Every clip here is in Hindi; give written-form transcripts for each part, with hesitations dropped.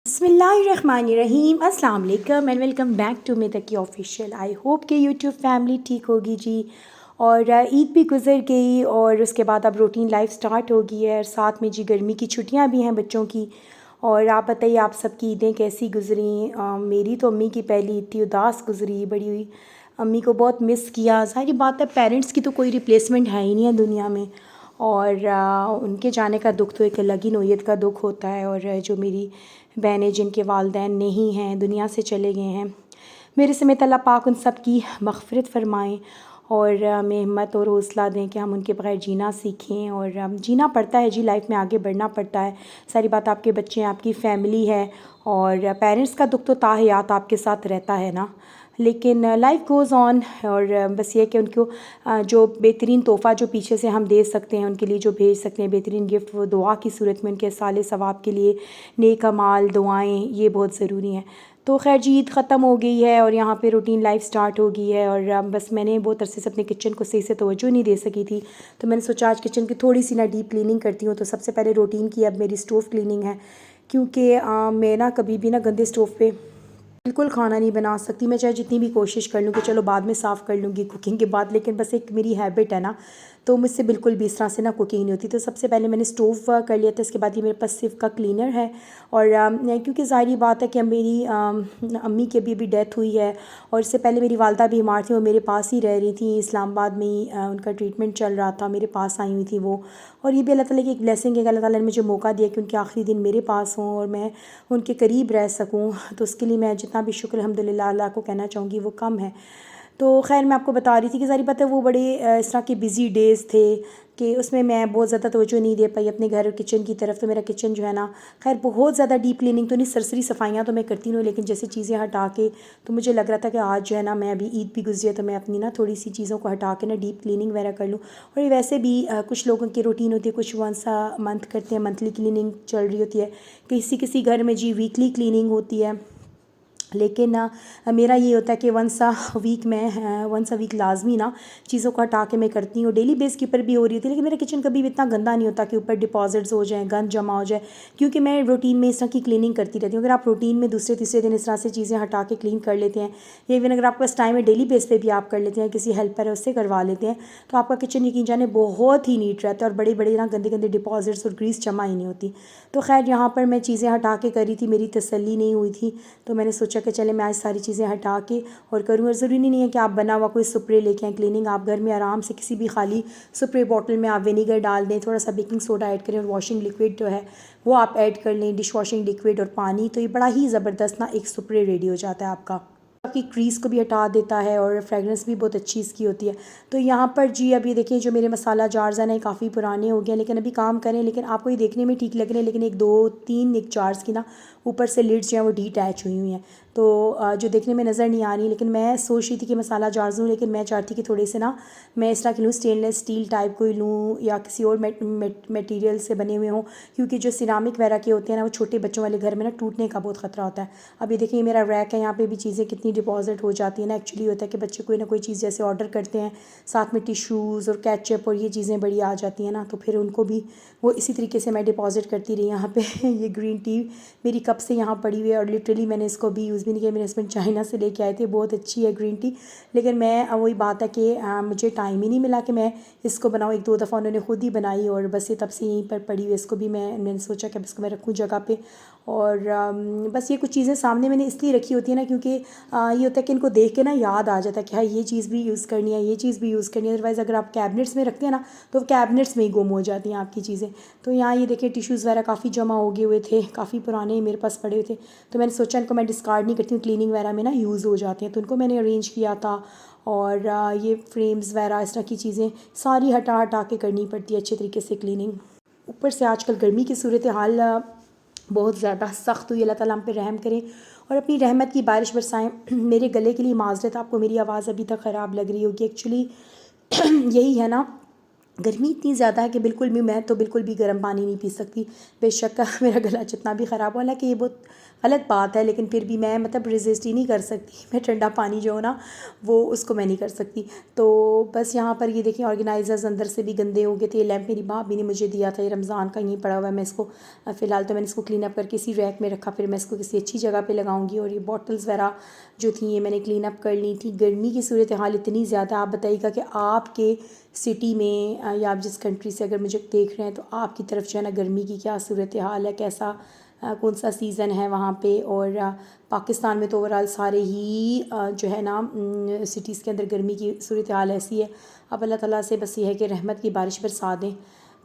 बिस्मिल्लाहिर्रहमानिर्रहीम अस्सलाम वालेकुम and welcome back to Medki official. I hope कि यूट्यूब फैमिली ठीक होगी जी। और ईद भी गुज़र गई और उसके बाद अब रूटीन लाइफ स्टार्ट हो गई है और साथ में जी गर्मी की छुट्टियां भी हैं बच्चों की। और आप बताइए आप सबकी ईदें कैसी गुजरी? मेरी तो अम्मी की पहली ईद थी, उदास गुजरी बड़ी हुई। अम्मी को बहुत मिस किया। सारी बात है, पेरेंट्स की तो कोई रिप्लेसमेंट है ही नहीं है दुनिया में। और उनके जाने का दुख तो एक अलग ही नोयत का दुख होता है। और जो मेरी बहनें जिनके वालिदैन नहीं हैं, दुनिया से चले गए हैं, मेरे समेत अल्लाह पाक उन सब की मग़फ़िरत फ़रमाएँ और हमें हिम्मत और हौसला दें कि हम उनके बगैर जीना सीखें। और जीना पड़ता है जी, लाइफ में आगे बढ़ना पड़ता है। सारी बात आपके बच्चे हैं, आपकी फ़ैमिली है और पेरेंट्स का दुख तो ताहयात आपके साथ रहता है ना। लेकिन लाइफ गोज़ ऑन। और बस ये कि उनको जो बेहतरीन तोहफ़ा जो पीछे से हम दे सकते हैं, उनके लिए जो भेज सकते हैं बेहतरीन गिफ्ट, वो दुआ की सूरत में उनके साले सवाब के लिए नेक अमाल दुआएं, ये बहुत ज़रूरी हैं। तो खैर जी, ईद ख़त्म हो गई है और यहाँ पे रूटीन लाइफ स्टार्ट हो गई है। और बस मैंने बहुत अरसे से अपने किचन को सही से तवज्जो नहीं दे सकी थी, तो मैंने सोचा आज किचन की थोड़ी सी ना डीप क्लीनिंग करती हूँ। तो सबसे पहले रूटीन की अब मेरी स्टोव क्लीनिंग है, क्योंकि मैं ना कभी भी ना गंदे स्टोव पे बिल्कुल खाना नहीं बना सकती। मैं चाहे जितनी भी कोशिश कर लूँ कि चलो बाद में साफ़ कर लूँगी कुकिंग के बाद, लेकिन बस एक मेरी हैबिट है ना, तो मुझसे बिल्कुल भी इस तरह से ना कुकिंग नहीं होती। तो सबसे पहले मैंने स्टोव कर लिया था। इसके बाद ये मेरे पास सिर्फ का क्लीनर है। और क्योंकि ज़ाहिर बात है कि मेरी अम्मी की अभी अभी डेथ हुई है और इससे पहले मेरी वालदा बीमार थी, वो मेरे पास ही रह रही थी इस्लामाबाद में ही। उनका ट्रीटमेंट चल रहा था, मेरे पास आई हुई थी वो। और ये भी अल्लाह ताला की एक ब्लेसिंग है कि अल्लाह ताला ने मुझे मौका दिया कि उनके आखिरी दिन मेरे पास हों और मैं उनके करीब रह सकूँ। तो उसके लिए मैं जितना भी शुक्र अल्हम्दुलिल्लाह अल्लाह को कहना चाहूँगी वो कम है। तो खैर मैं आपको बता रही थी कि सारी पता है वो बड़े इस तरह के बिज़ी डेज़ थे कि उसमें मैं बहुत ज़्यादा तवज्जो नहीं दे पाई अपने घर और किचन की तरफ। तो मेरा किचन जो है ना, खैर बहुत ज़्यादा डीप क्लीनिंग तो नहीं, सरसरी सफाइयाँ तो मैं करती हूँ, लेकिन जैसे चीज़ें हटा के, तो मुझे लग रहा था कि आज जो है ना, मैं अभी ईद भी गुजरी है तो मैं अपनी ना थोड़ी सी चीज़ों को हटा के ना डीप क्लीनिंग वगैरह कर लूँ। और ये वैसे भी कुछ लोगों की रूटीन होती है, कुछ वंस अ मंथ करते हैं, मंथली क्लीनिंग चल रही होती है, किसी किसी घर में जी वीकली क्लीनिंग होती है। लेकिन मेरा ये होता है कि वंस अ वीक लाजमी ना चीज़ों को हटा के मैं करती हूँ। डेली बेस के ऊपर भी हो रही होती है, लेकिन मेरा किचन कभी भी इतना गंदा नहीं होता कि ऊपर डिपॉजिट्स हो जाएँ, गंद जमा हो जाए, क्योंकि मैं रूटीन में इस तरह की क्लीनिंग करती रहती हूँ। अगर आप रूटीन में दूसरे तीसरे दिन इस तरह से चीज़ें हटा के क्लीन कर लेते हैं, या इवन अगर आपके पास टाइम है डेली बेस पे भी आप कर लेते हैं, किसी हेल्पर है उससे करवा लेते हैं, तो आपका किचन यकीन जाने बहुत ही नीट रहता है और बड़े बड़े ना गंदे गंदे डिपॉजिट्स और ग्रीस जमा ही नहीं होती। तो खैर यहाँ पर मैं चीज़ें हटा के करी थी, मेरी तसल्ली नहीं हुई थी, तो मैंने सोचा कि चले मैं आज सारी चीज़ें हटा के और करूँ। और ज़रूरी नहीं है कि आप बना हुआ कोई स्प्रे लेके आएँ क्लीनिंग, आप घर में आराम से किसी भी खाली स्प्रे बॉटल में आप विनेगर डाल दें, थोड़ा सा बेकिंग सोडा ऐड करें और वॉशिंग लिक्विड जो है वो आप ऐड कर लें, डिश वॉशिंग लिक्विड और पानी, तो ये बड़ा ही ज़बरदस्त ना एक स्प्रे रेडी हो जाता है आपका। आपकी क्रीज़ को भी हटा देता है और फ्रेगरेंस भी बहुत अच्छी इसकी होती है। तो यहाँ पर जी अभी देखिए जो मेरे मसाला जार्स हैं ना, काफ़ी पुराने हो गए हैं, लेकिन अभी काम करें, लेकिन आपको ये देखने में ठीक लग रहे हैं, लेकिन एक दो तीन एक जार्स की ना ऊपर से लिड्स जो हैं वो डीटैच हुई हुई हैं, तो जो देखने में नज़र नहीं आ रही। लेकिन मैं सोच रही थी कि मसाला जार्स लूँ, लेकिन मैं चाहती कि थोड़े से ना मैं इस तरह के लूँ, स्टेनलेस स्टील टाइप कोई लूँ या किसी और मटेरियल से बने हुए हों, क्योंकि जो सिरामिक वगैरह के होते हैं ना, वो छोटे बच्चों वाले घर में ना टूटने का बहुत ख़तरा होता है। अभी देखिए मेरा रैक है, यहाँ पे भी चीज़ें कितनी डिपॉजिट हो जाती है ना। एक्चुअली होता है कि बच्चे कोई ना कोई चीज़ जैसे ऑर्डर करते हैं, साथ में टिश्यूज़ और केचप और ये चीज़ें बड़ी आ जाती हैं ना, तो फिर उनको भी वो इसी तरीके से मैं डिपॉजिट करती रही यहाँ पे। ये ग्रीन टी मेरी कब से यहाँ पड़ी हुई है और लिटरली मैंने इसको भी यूज़ भी नहीं किया। मेरे हस्बैंड चाइना से लेके आए थे, बहुत अच्छी है ग्रीन टी, लेकिन मैं वही बात है कि मुझे टाइम ही नहीं मिला कि मैं इसको बनाऊँ। एक दो दफ़ा उन्होंने खुद ही बनाई और बस ये तब से यहीं पर पड़ी हुई। इसको भी मैंने सोचा कि अब इसको मैं रखूँ जगह पे। और बस ये कुछ चीज़ें सामने मैंने इसलिए रखी होती है ना, क्योंकि ये होता है कि इनको देख के ना याद आ जाता है कि हाँ ये चीज़ भी यूज़ करनी है, ये चीज़ भी यूज़ करनी है। अदरवाइज़ अगर आप कैबिनेट्स में रखते हैं ना, तो कैबिनेट्स में ही गुम हो जाती हैं आपकी चीज़ें। तो यहाँ ये देखिए टिश्यूज़ वगैरह काफ़ी जमा हो गए हुए थे, काफ़ी पुराने मेरे पास पड़े हुए थे, तो मैंने सोचा इनको मैं डिस्कार्ड नहीं करती हूँ, क्लीनिंग वगैरह में ना यूज़ हो जाते हैं, तो उनको मैंने अरेंज किया था। और ये फ्रेम्स वगैरह इस तरह की चीज़ें सारी हटा हटा के करनी पड़ती है अच्छे तरीके से क्लीनिंग। ऊपर से आजकल गर्मी की सूरत हाल बहुत ज़्यादा सख्त हुई। अल्लाह ताला हम पे रहम करें और अपनी रहमत की बारिश बरसाएं। मेरे गले के लिए माजरत, आपको मेरी आवाज़ अभी तक ख़राब लग रही होगी, एक्चुअली यही है ना गर्मी इतनी ज़्यादा है कि बिल्कुल भी मैं तो बिल्कुल भी गर्म पानी नहीं पी सकती। बेशक मेरा गला जितना भी ख़राब हो, हालाँकि ये बहुत गलत बात है, लेकिन फिर भी मैं मतलब रेज़िस्ट ही नहीं कर सकती। मैं ठंडा पानी जो हो ना वो उसको मैं नहीं कर सकती। तो बस यहाँ पर ये देखिए ऑर्गेनाइज़र्स अंदर से भी गंदे हो गए थे। ये लैंप मेरी भाभी ने मुझे दिया था, ये रमज़ान का यहीं पड़ा हुआ है। मैं इसको फ़िलहाल तो मैंने इसको क्लीन अप करके इसी रैक में रखा, फिर मैं इसको किसी अच्छी जगह पे लगाऊंगी। और ये बॉटल्स वगैरह जो थी ये मैंने क्लीन अप कर ली थी। गर्मी की सूरत हाल इतनी ज़्यादा, आप बताइएगा कि आपके सिटी में या आप जिस कंट्री से अगर मुझे देख रहे हैं तो आपकी तरफ जो है ना गर्मी की क्या सूरत हाल है, कैसा कौन सा सीज़न है वहाँ पे। और पाकिस्तान में तो ओवरऑल सारे ही जो है ना सिटीज़ के अंदर गर्मी की सूरत हाल ऐसी है। अब अल्लाह ताला से बस ये है कि रहमत की बारिश बरसा दें।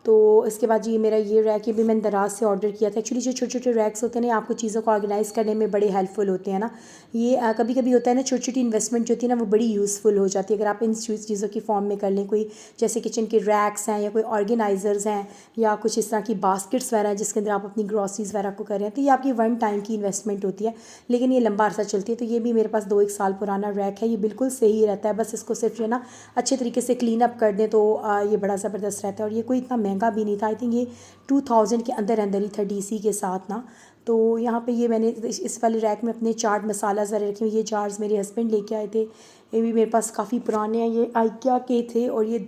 तो इसके बाद जी मेरा ये रैक भी मैंने दराज से ऑर्डर किया था। एक्चुअली जो छोटे छोटे रैक्स होते हैं ना, आपको चीज़ों को ऑर्गेनाइज़ करने में बड़े हेल्पफुल होते हैं ना। ये कभी कभी होता है ना, छोटी छोटी इन्वेस्टमेंट जो होती है ना वो बड़ी यूज़फुल हो जाती है अगर आप इन चीज़ों की फॉर्म में कर लें। कोई जैसे किचन के रैक्स हैं या कोई ऑर्गेनाइज़र्स हैं या कुछ इस तरह की बास्केट्स वगैरह हैं जिसके अंदर आप अपनी ग्रॉसरीज वगैरह को कर रहे हैं, तो ये आपकी वन टाइम की इन्वेस्टमेंट होती है, लेकिन ये लंबा अरसा चलती है। तो ये भी मेरे पास 2-1 साल पुराना रैक है, ये बिल्कुल सही रहता है। बस इसको सिर्फ जो है ना अच्छे तरीके से क्लीन अप कर दें तो ये बड़ा ज़बरदस्त रहता है। और ये कोई इतना महंगा भी नहीं था, आई थिंक ये 2000 के अंदर अंदर ही था डीसी के साथ ना। तो यहाँ पे ये मैंने इस वाले रैक में अपने चाट मसाला ज़रा रखे हुए। ये जार्स मेरे हस्बैंड लेके आए थे, ये भी मेरे पास काफ़ी पुराने हैं। ये आइकिया के थे और ये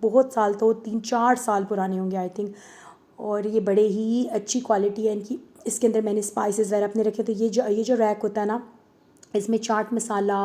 बहुत साल, तो 3-4 साल पुराने होंगे आई थिंक। और ये बड़े ही अच्छी क्वालिटी है इनकी। इसके अंदर मैंने स्पाइसेस वगैरह अपने रखे। तो ये जो रैक होता है ना, इसमें चाट मसाला,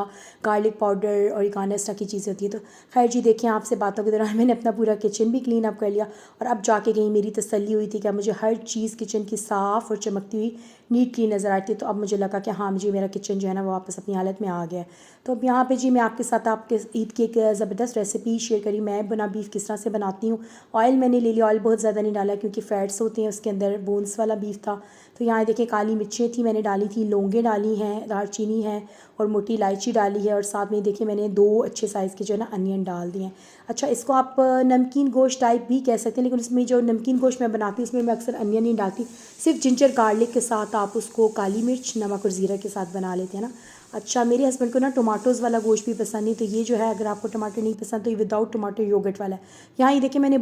गार्लिक पाउडर और ऑरिगानो इस तरह की चीज़ें होती हैं। तो खैर जी देखिए, आपसे बातों के दौरान मैंने अपना पूरा किचन भी क्लीन अप कर लिया और अब जाके कहीं मेरी तसल्ली हुई थी कि अब मुझे हर चीज़ किचन की साफ़ और चमकती हुई नीट क्लीन नज़र आती है। तो अब मुझे लगा कि हाँ, मुझे मेरा किचन जो है ना वो वापस अपनी हालत में आ गया है। तो अब यहाँ पे जी मैं आपके साथ आपके ईद की एक ज़बरदस्त रेसिपी शेयर करी। मैं बना बीफ किस तरह से बनाती हूँ। ऑयल मैंने ले लिया, ऑयल बहुत ज़्यादा नहीं डाला क्योंकि फ़ैट्स होते हैं उसके अंदर, बोन्स वाला बीफ था। तो यहाँ देखिए काली मिर्चें थी मैंने डाली थी, लौंगे डाली हैं, दालचीनी है और मोटी इलायची डाली है। और साथ में देखिए मैंने 2 अच्छे साइज़ के जो है ना अनियन डाल दिए हैं। अच्छा, इसको आप नमकीन गोश्त टाइप भी कह सकते हैं, लेकिन उसमें जो नमकीन गोश्त मैं बनाती हूँ उसमें मैं अक्सर अनियन नहीं डालती, सिर्फ जिंजर गार्लिक के साथ आप उसको काली मिर्च, नमक और ज़ीरा के साथ बना लेते हैं ना। अच्छा, मेरे हस्बैंड को ना टमाटोज़ वाला गोश्त भी पसंद नहीं, तो ये जो है अगर आपको टमाटर नहीं पसंद तो ये विदाउट टमाटो योगर्ट वाला है। यहाँ ये देखिए मैंने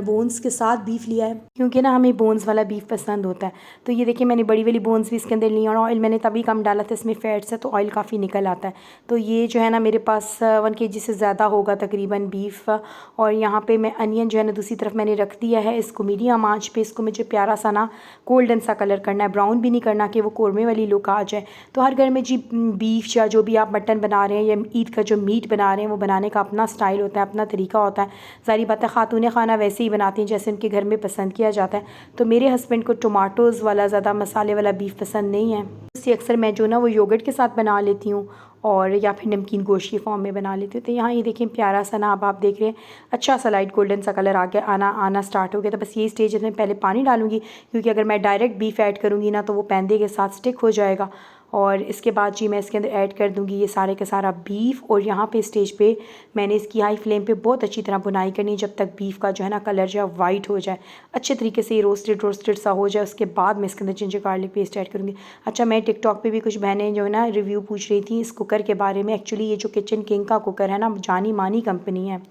बोन्स के साथ बीफ लिया है क्योंकि ना हमें बोन्स वाला बीफ पसंद होता है। तो ये देखिए मैंने बड़ी वाली बोन्स भी इसके अंदर ली और ऑयल मैंने तभी कम डाला था, इसमें फ़ैट्स है तो ऑयल काफ़ी निकल आता है। तो ये जो है ना मेरे पास 1 kg से ज़्यादा होगा तकरीबन बीफ। और यहाँ पे मैं अनियन जो है ना दूसरी तरफ मैंने रख दिया है, इसको मीडियम आंच पे इसको मुझे प्यारा सा ना गोल्डन सा कलर करना है, ब्राउन भी नहीं करना कि वो कौरमे वाली लुक आ जाए। तो हर घर में जी बीफ या जो भी आप मटन बना रहे हैं या ईद का जो मीट बना रहे हैं वो बनाने का अपना स्टाइल होता है, अपना तरीका होता है। ज़ाहिर बात है ख़ातून खाना वैसे ही बनाती हैं जैसे उनके घर में पसंद किया जाता है। तो मेरे हस्बैंड को टमाटोज़ वाला ज़्यादा मसाले वाला बीफ पसंद नहीं है, इससे अक्सर मैं जो ना वो योगर्ट के साथ बना लेती हूँ और या फिर नमकीन गोश्त की फॉर्म में बना लेती हूँ। तो यहाँ ये देखें प्यारा सा ना अब आप देख रहे हैं अच्छा सा लाइट गोल्डन सा कलर आ गया, आना स्टार्ट हो गया। तो बस ये स्टेज में पहले पानी डालूंगी क्योंकि अगर मैं डायरेक्ट बीफ ऐड करूँगी ना तो वो पैंदे के साथ स्टिक हो जाएगा। और इसके बाद जी मैं इसके अंदर ऐड कर दूँगी ये सारे का सारा बीफ। और यहाँ पे स्टेज पे मैंने इसकी हाई फ्लेम पे बहुत अच्छी तरह बुनाई करनी है जब तक बीफ का जो है ना कलर जो है वाइट हो जाए, अच्छे तरीके से ये रोस्टेड सा हो जाए। उसके बाद मैं इसके अंदर जिंजर गार्लिक पेस्ट ऐड करूँगी। अच्छा, मैं टिकटॉक पे भी कुछ बहनें जो है ना रिव्यू पूछ रही थी इस कुकर के बारे में। एक्चुअली ये जो किचन किंग का कुकर है ना जानी मानी कंपनी है,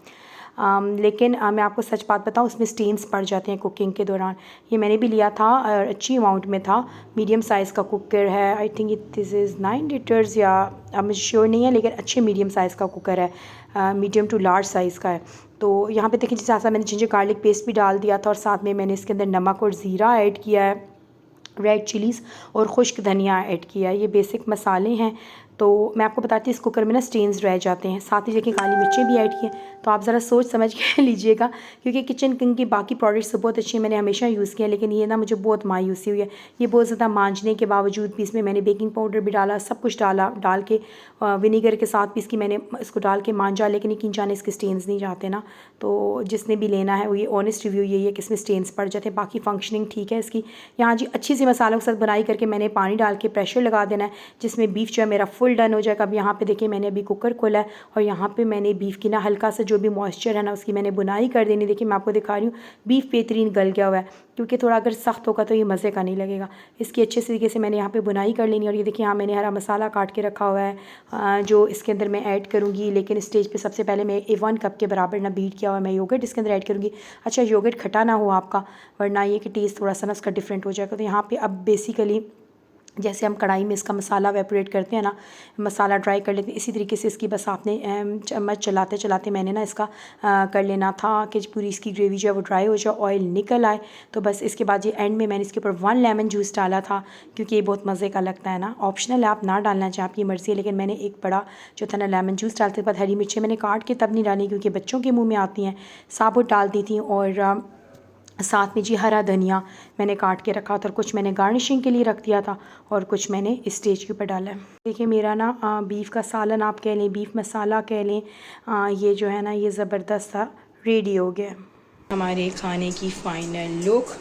लेकिन मैं आपको सच बात बताऊँ उसमें स्टेन्स पड़ जाते हैं कुकिंग के दौरान। ये मैंने भी लिया था और अच्छी अमाउंट में था, मीडियम साइज़ का कुकर है, I think this is 9 litres या अब मुझे श्योर नहीं है, लेकिन अच्छे मीडियम साइज़ का कुकर है, मीडियम टू लार्ज साइज़ का है। तो यहाँ पे देखिए साथ साथ मैंने जिंजर गार्लिक पेस्ट भी डाल दिया था और साथ में मैंने इसके अंदर नमक और ज़ीरा ऐड किया है, रेड चिलीज़ और खुश्क धनिया ऐड किया है। ये बेसिक मसाले हैं। तो मैं आपको बताती हूँ इस कुकर में ना स्टेन्स रह जाते हैं। साथ ही देखिए काली मिर्चें भी ऐड की हैं, तो आप ज़रा सोच समझ के लीजिएगा क्योंकि किचन किंग की बाकी प्रोडक्ट्स तो बहुत अच्छी हैं, मैंने हमेशा यूज़ किया, लेकिन ये ना मुझे बहुत मायूसी हुई है। ये बहुत ज़्यादा मांजने के बावजूद भी इसमें मैंने बेकिंग पाउडर भी डाला, सब कुछ डाल के विनीगर के साथ भी इसकी मैंने इसको डाल के मांजा, लेकिन यकीन जाने इसके स्टेन्स नहीं जाते ना। तो जिसने भी लेना है वो ये ऑनेस्ट रिव्यू यही है कि इसमें स्टेन्स पड़ जाते हैं, बाकी फंक्शनिंग ठीक है इसकी। यहाँ जी अच्छी सी मसालों के साथ बुनाई करके मैंने पानी डाल के प्रेशर लगा देना है जिसमें बीफ जो है मेरा फुल फुल डन हो जाएगा। अब यहाँ पे देखिए मैंने अभी कुकर खोला है और यहाँ पे मैंने बीफ की ना हल्का सा जो भी मॉइस्चर है ना उसकी मैंने बुनाई कर देनी। देखिए मैं आपको दिखा रही हूँ बीफ बेहतरीन गल गया हुआ है, क्योंकि थोड़ा अगर सख्त होगा तो ये मज़े का नहीं लगेगा। इसकी अच्छे तरीके से मैंने यहाँ पे बुनाई कर लेनी। और ये देखिए यहाँ मैंने हरा मसाला काट के रखा हुआ है जो इसके अंदर मैं ऐड करूँगी। लेकिन स्टेज पे सबसे पहले मैं 1 कप के बराबर ना बीट किया हुआ मैं योगर्ट इसके अंदर ऐड करूँगी। अच्छा योगर्ट खट्टा ना हो आपका, वरना ये कि टेस्ट थोड़ा सा ना उसका डिफरेंट हो जाएगा। तो यहाँ पर अब बेसिकली जैसे हम कढ़ाई में इसका मसाला वेपोरेट करते हैं ना, मसाला ड्राई कर लेते हैं, इसी तरीके से इसकी बस आपने चम्मच चलाते चलाते मैंने ना इसका कर लेना था कि पूरी इसकी ग्रेवी जो है वो ड्राई हो जाए, ऑयल निकल आए। तो बस इसके बाद ये एंड में मैंने इसके ऊपर 1 लेमन जूस डाला था, क्योंकि ये बहुत मज़े का लगता है ना। ऑप्शनल है, आप ना डालना चाहें आपकी मर्ज़ी है, लेकिन मैंने एक बड़ा जो था ना लेमन जूस डालते बाद हरी मिर्चें मैंने काट के तब नहीं डाली क्योंकि बच्चों के मुँह में आती हैं, साबुत डाल दी थी। और साथ में जी हरा धनिया मैंने काट के रखा था और कुछ मैंने गार्निशिंग के लिए रख दिया था और कुछ मैंने इस स्टेज के ऊपर डाला है। देखिए मेरा ना बीफ का सालन आप कह लें, बीफ मसाला कह लें, ये जो है ना ये ज़बरदस्त सा रेडी हो गया। हमारे खाने की फ़ाइनल लुक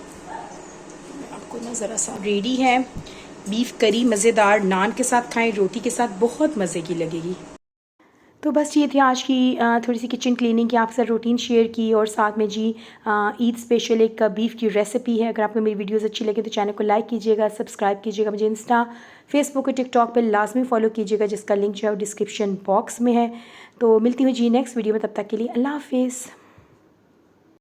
आपको ना ज़रा सा रेडी है। बीफ करी मज़ेदार, नान के साथ खाएं, रोटी के साथ बहुत मज़े की लगेगी। तो बस ये थी आज की थोड़ी सी किचन क्लीनिंग की आपके साथ रूटीन शेयर की। और साथ में जी ईद स्पेशल एक बीफ की रेसिपी है। अगर आपको मेरी वीडियोस अच्छी लगे तो चैनल को लाइक कीजिएगा, सब्सक्राइब कीजिएगा, मुझे इंस्टा फेसबुक और टिकटॉक पे लाजमी फॉलो कीजिएगा, जिसका लिंक जो है वो डिस्क्रिप्शन बॉक्स में है। तो मिलती हूँ जी नेक्स्ट वीडियो में, तब तक के लिए अल्लाह हाफिज़।